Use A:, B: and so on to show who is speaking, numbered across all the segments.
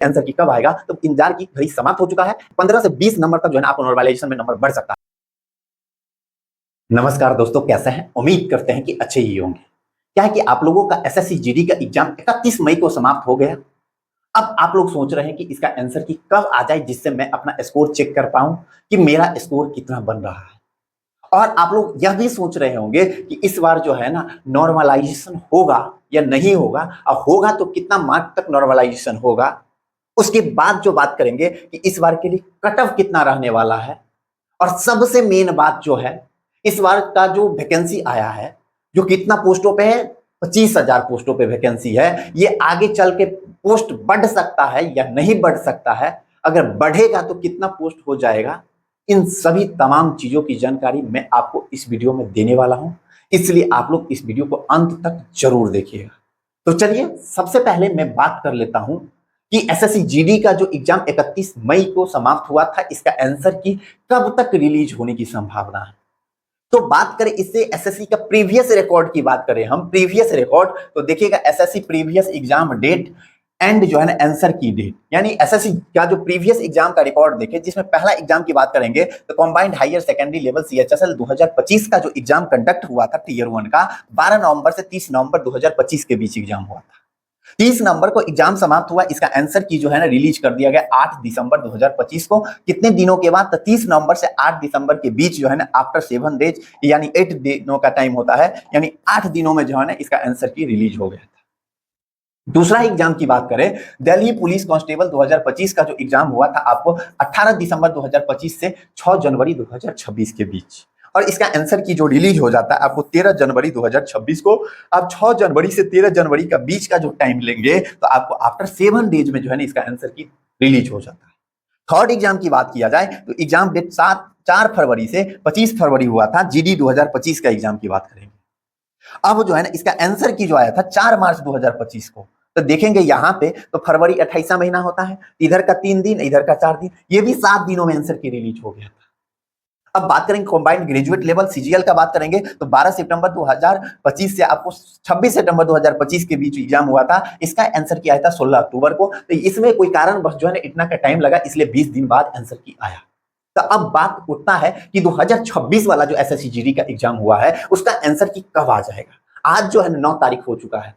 A: Answer की कब आएगा, तो इंतजार की घड़ी समाप्त हो चुका है। 15 से 20 नंबर तक जो है ना आपको नॉर्मलाइजेशन में नंबर बढ़ सकता है। नमस्कार दोस्तों, कैसे हैं? उम्मीद करते हैं कि अच्छे ही होंगे। क्या है कि आप लोगों का एसएससी जीडी का एग्जाम 31 मई को समाप्त हो गया। अब आप लोग सोच रहे हैं कि इसका आंसर की कब आ जाए, जिससे मैं अपना स्कोर चेक कर पाऊं कि मेरा स्कोर कितना बन रहा है। और आप लोग यह भी सोच रहे होंगे कि इस बार जो है ना नॉर्मलाइजेशन होगा या नहीं होगा, और होगा तो कितना मार्क तक नॉर्मलाइजेशन होगा। उसके बाद जो बात करेंगे कि इस बार के लिए कट ऑफ कितना रहने वाला है। और सबसे मेन बात जो है, इस बार का जो वैकेंसी आया है, जो कितना पोस्टों पे है, 25,000 पोस्टों पे वैकेंसी है। ये आगे चल के पोस्ट बढ़ सकता है या नहीं बढ़ सकता है, अगर बढ़ेगा तो कितना पोस्ट हो जाएगा, इन सभी तमाम चीजों की जानकारी मैं आपको इस वीडियो में देने वाला हूं। इसलिए आप लोग इस वीडियो को अंत तक जरूर देखिएगा। तो चलिए सबसे पहले मैं बात कर लेता हूं कि एसएससी जीडी का जो एग्जाम 31 मई को समाप्त हुआ था, इसका आंसर की कब तक रिलीज होने की संभावना है। तो बात करें इससे एसएससी का प्रीवियस रिकॉर्ड की बात करें हम, प्रीवियस रिकॉर्ड तो देखिएगा SSC previous exam date and जो है ना आंसर की डेट, यानी एसएससी का जो प्रीवियस एग्जाम का रिकॉर्ड देखें, जिसमें पहला एग्जाम की बात करेंगे तो combined higher secondary level CHSL 2025 का जो एग्जाम कंडक्ट हुआ था टीयर 1 का, 12 नवंबर से 30 नवंबर 2025 के बीच एग्जाम हुआ था। 30 नंबर को एग्जाम समाप्त हुआ, इसका आंसर की जो है ना रिलीज कर दिया गया 8 दिसंबर 2025 को। कितने दिनों के बाद? तो 30 नवंबर से 8 दिसंबर के बीच जो है ना आफ्टर 7 डेज, यानी 8 दिनों का टाइम होता है, यानी 8 दिनों में जो है ना इसका आंसर की रिलीज हो गया था। दूसरा एग्जाम की बात करें, दिल्ली पुलिस कांस्टेबल 2025 का जो एग्जाम हुआ था आपको 18 दिसंबर 2025 से 6 जनवरी 2026 के बीच, और इसका आंसर की जो रिलीज हो जाता है आपको 13 जनवरी 2026 को। आप 6 जनवरी से 13 जनवरी का बीच का जो टाइम लेंगे तो आपको आफ्टर 7 डेज में जो है ना इसका आंसर की रिलीज हो जाता है। थर्ड एग्जाम की बात किया जाए तो एग्जाम डेट 4 फरवरी से 25 फरवरी हुआ था, जीडी 2025 का एग्जाम की बात करेंगे। अब जो है ना इसका आंसर की जो आया था 4 मार्च 2025 को, तो देखेंगे यहाँ पे तो फरवरी 28वां महीना होता है, इधर का 3 दिन इधर का 4 दिन, ये भी 7 दिनों में आंसर की रिलीज हो गया था। अब बात करेंगे कंबाइंड ग्रेजुएट लेवल सीजीएल का बात करेंगे तो 12 सितंबर 2025 से आपको 26 सितंबर 2025 के बीच एग्जाम हुआ था। इसका आंसर की आया था 16 अक्टूबर को, तो इसमें कोई कारण बस जो है ना इतना का टाइम लगा, इसलिए 20 दिन बाद आंसर की आया। तो अब बात उठता है कि 2026 वाला जो एसएससी जीडी का एग्जाम हुआ है उसका आंसर की कब आ जाएगा। आज जो है 9 तारीख हो चुका है,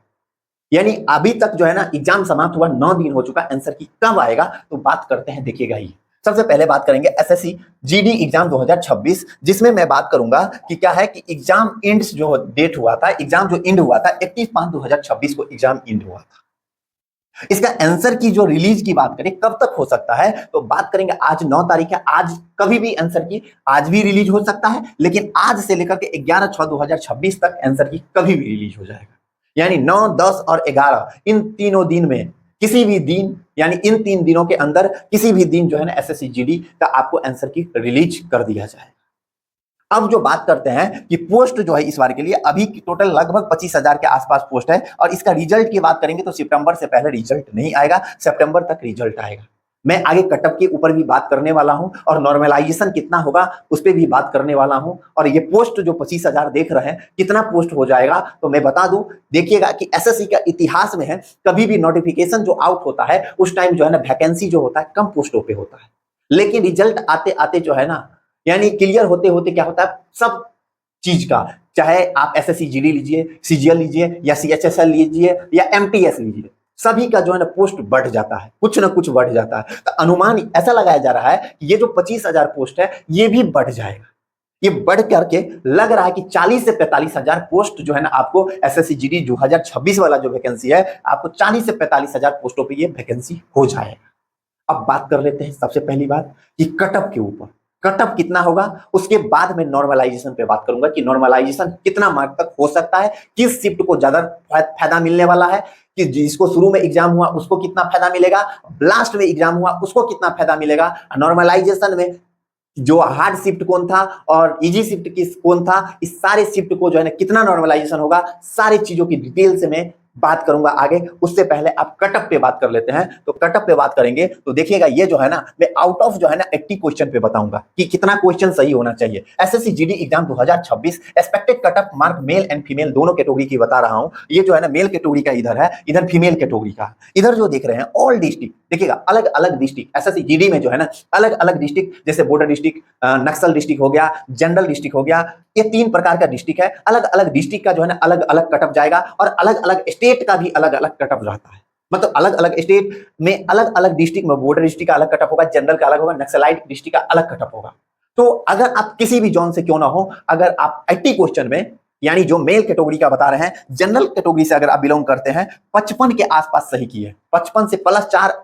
A: यानी अभी तक जो है ना एग्जाम समाप्त हुआ 9 दिन हो चुका, आंसर की कब आएगा तो बात करते हैं, देखिएगा ही। सबसे पहले बात करेंगे एसएससी जीडी एग्जाम 2026, जिसमें मैं बात करूंगा कि क्या है कि एग्जाम एंड जो डेट हुआ था, एग्जाम जो एंड हुआ था 31/5/2026 को एग्जाम एंड हुआ था। इसका आंसर की जो रिलीज की बात करें कब तक हो सकता है तो बात करेंगे, आज 9 तारीख है, आज कभी भी आंसर की आज भी रिलीज हो सकता है, लेकिन आज से लेकर के 11/6/2026 तक आंसर की कभी भी रिलीज हो जाएगा। यानी 9, 10 और 11 इन तीनों दिन में किसी भी दिन, यानी इन 3 दिनों के अंदर किसी भी दिन जो है ना एसएससी जीडी का आपको आंसर की रिलीज कर दिया जाए। अब जो बात करते हैं कि पोस्ट जो है इस बार के लिए अभी टोटल लगभग 25,000 के आसपास पोस्ट है, और इसका रिजल्ट की बात करेंगे तो सितंबर से पहले रिजल्ट नहीं आएगा, सितंबर तक रिजल्ट आएगा। मैं आगे कटअप के ऊपर भी बात करने वाला हूं, और नॉर्मलाइजेशन कितना होगा उस पर भी बात करने वाला हूं, और ये पोस्ट जो 25,000 देख रहे हैं कितना पोस्ट हो जाएगा तो मैं बता दूं। देखिएगा कि एसएससी का इतिहास में है, कभी भी नोटिफिकेशन जो आउट होता है उस टाइम जो है ना वैकेंसी जो होता है कम पोस्टों पर होता है, लेकिन रिजल्ट आते आते जो है ना, यानी क्लियर होते होते क्या होता है सब चीज का, चाहे आप एसएससी जीडी लीजिए, सीजीएल लीजिए या सीएचएसएल लीजिए या एमटीएस लीजिए, सभी का जो है ना पोस्ट बढ़ जाता है, कुछ ना कुछ बढ़ जाता है। तो अनुमान ऐसा लगाया जा रहा है कि ये जो 25,000 पोस्ट है ये भी बढ़ जाएगा। ये बढ़ करके लग रहा है कि 40 से 45,000 पोस्ट जो है ना आपको एसएससी जीडी 2026 वाला जो वैकेंसी है, आपको 40 से 45,000 पोस्टों पर ये वैकेंसी हो जाएगा। अब बात कर लेते हैं सबसे पहली बात कि कटअप के ऊपर, कटअप कितना होगा, उसके बाद में नॉर्मलाइजेशन पे बात करूंगा कि नॉर्मलाइजेशन कितना मार्क तक हो सकता है, किस शिफ्ट को ज्यादा फायदा मिलने वाला है, कि जिसको शुरू में एग्जाम हुआ उसको कितना फायदा मिलेगा, लास्ट में एग्जाम हुआ उसको कितना फायदा मिलेगा। नॉर्मलाइजेशन में जो हार्ड शिफ्ट कौन था और इजी शिफ्ट किस कौन था, इस सारे शिफ्ट को जो है ना कितना नॉर्मलाइजेशन होगा, सारी चीजों की डिटेल से मैं बात करूंगा आगे, उससे पहले आप कटअप पे बात कर लेते हैं। तो कटअप पे बात करेंगे तो देखिएगा ये जो है ना, मैं आउट ऑफ जो है ना 80 क्वेश्चन पे बताऊंगा कि कितना क्वेश्चन सही होना चाहिए। SSC GD exam 2026 expected cutoff mark male and female दोनों कैटेगरी की बता रहा हूं। ये जो है ना मेल कैटेगरी का इधर है, इधर फीमेल कैटेगरी का। इधर जो देख रहे हैं ऑल डिस्ट्रिक्ट, देखिएगा अलग अलग डिस्ट्रिक्ट एसएससी जीडी में जो है ना अलग अलग डिस्ट्रिक्ट, जैसे बॉर्डर डिस्ट्रिक्ट, नक्सल डिस्ट्रिक्ट हो गया, जनरल डिस्ट्रिक्ट हो गया, ये 3 प्रकार का डिस्ट्रिक्ट है। अलग अलग डिस्ट्रिक्ट का जो है ना अलग अलग कटअप जाएगा और अलग अलग स्टेट का भी अलग अलग कटअप रहता है। मतलब अलग अलग स्टेट में अलग अलग डिस्ट्रिक्ट में बॉर्डर डिस्ट्रिक्ट का अलग कटअप होगा, जनरल का अलग होगा, नक्सलाइट डिस्ट्रिक्ट का अलग कटअप होगा। तो अगर आप किसी भी जोन से क्यों ना हो, अगर आप 80 क्वेश्चन में, यानी जो मेल कैटेगरी का बता रहे हैं, जनरल कैटेगरी से अगर आप बिलोंग करते हैं, 55 के आसपास सही किए, 55 से प्लस 4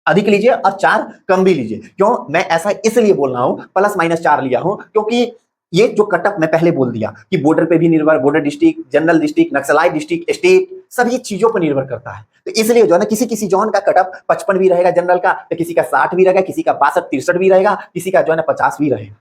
A: अधिक लीजिए और 4 कम भी लीजिए। क्यों मैं ऐसा इसलिए बोल रहा हूं, प्लस माइनस 4 लिया हूं, क्योंकि ये जो कटअप मैं पहले बोल दिया कि बॉर्डर पे भी निर्भर, border district, general district, naxalite district, state, सभी चीजों पर निर्भर करता है। तो इसलिए जो है ना किसी किसी जोन का कटअप 55 भी रहेगा जनरल का, तो किसी का 60 भी रहेगा, किसी का 62-63 भी रहेगा, किसी का जो है ना 50 भी रहेगा।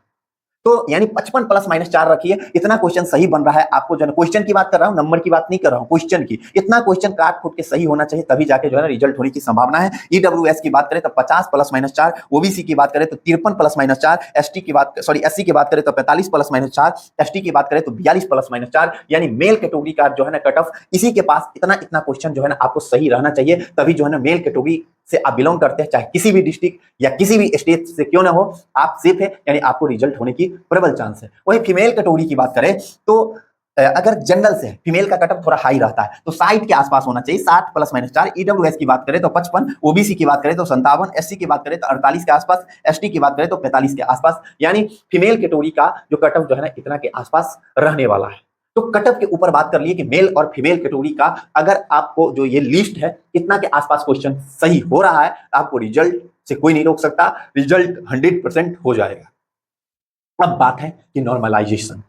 A: तो यानी 55 प्लस माइनस 4 रखिए, इतना क्वेश्चन सही बन रहा है आपको। जो है क्वेश्चन की बात कर रहा हूं, नंबर की बात नहीं कर रहा हूं, क्वेश्चन की। इतना क्वेश्चन काट फूट के सही होना चाहिए, तभी जाके जो है ना रिजल्ट होने की संभावना है। ईडब्ल्यूएस की बात करें तो 50 प्लस माइनस 4, ओबीसी की बात करें तो 53 प्लस माइनस 4, एसटी की बात एससी की बात करें तो 45 प्लस माइनस 4, एसटी की बात करें तो 42 प्लस माइनस 4, यानी मेल कैटेगरी का जो है ना कट ऑफ इसी के पास इतना इतना क्वेश्चन जो है ना आपको सही रहना चाहिए, तभी जो है ना मेल कैटेगरी से आप बिलोंग करते हैं, चाहे किसी भी डिस्ट्रिक्ट या किसी भी स्टेट से क्यों ना हो, आप सेफ है, यानी आपको रिजल्ट होने की प्रबल चांस है। वही फीमेल कैटेगरी की बात करें तो अगर जनरल से फीमेल का कटअप थोड़ा हाई रहता है तो 60 के आसपास होना चाहिए, 60 प्लस माइनस 4। ईडब्ल्यूएस की बात करें तो 55, ओबीसी की बात करें तो 57, एससी की बात करें तो 48 के आसपास, एसटी की बात करें तो 45 के आसपास, यानी फीमेल कैटेगरी का जो कटअप जो है ना इतना के आसपास रहने वाला है। तो कटअप के ऊपर बात कर लिए कि मेल और फीमेल कैटेगरी का अगर आपको जो ये लिस्ट है इतना के आसपास क्वेश्चन सही हो रहा है, आपको रिजल्ट से कोई नहीं रोक सकता, रिजल्ट 100% हो जाएगा। अब बात है कि नॉर्मलाइजेशन,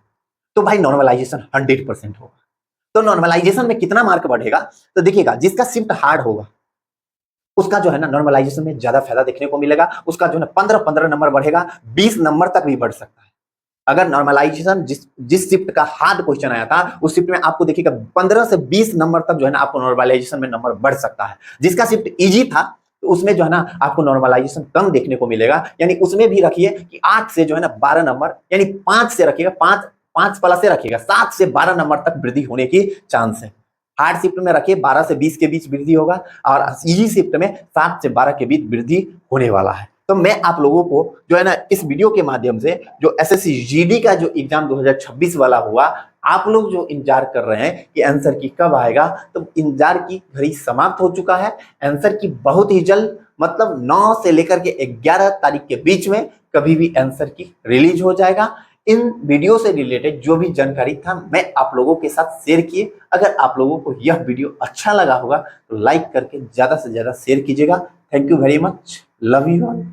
A: तो भाई नॉर्मलाइजेशन 100% होगा। तो नॉर्मलाइजेशन में कितना मार्क बढ़ेगा, तो देखिएगा जिसका शिफ्ट हार्ड होगा उसका जो है ना नॉर्मलाइजेशन में ज्यादा फायदा देखने को मिलेगा, उसका जो है ना 15-15 नंबर बढ़ेगा, 20 नंबर तक भी बढ़ सकता है। अगर नॉर्मलाइजेशन जिस शिफ्ट का हार्ड क्वेश्चन आया था उस शिफ्ट में आपको देखिएगा 15 से 20 नंबर तक जो है ना आपको नॉर्मलाइजेशन में नंबर बढ़ सकता है। जिसका शिफ्ट इजी था तो उसमें जो है ना आपको नॉर्मलाइजेशन कम देखने को मिलेगा, यानी उसमें भी रखिए कि 8 से जो है ना 12 नंबर, यानी 5 से रखिएगा, 5 प्लस से रखिएगा, 7 से 12 नंबर तक वृद्धि होने की चांस है। हार्ड शिफ्ट में रखिए 12 से 20 के बीच वृद्धि होगा और इजी शिफ्ट में 7 से 12 के बीच वृद्धि होने वाला है। तो मैं आप लोगों को जो है ना इस वीडियो के माध्यम से जो एसएससी जीडी का जो एग्जाम 2026 वाला हुआ, आप लोग जो इंतजार कर रहे हैं कि आंसर की कब आएगा, तो इंतजार की घड़ी समाप्त हो चुका है। आंसर की बहुत ही जल्द, मतलब 9 से लेकर के 11 तारीख के बीच में कभी भी आंसर की रिलीज हो जाएगा। इन वीडियो से रिलेटेड जो भी जानकारी था मैं आप लोगों के साथ शेयर किए। अगर आप लोगों को यह वीडियो अच्छा लगा होगा तो लाइक करके ज्यादा से ज्यादा शेयर कीजिएगा। Thank you very much, love you all.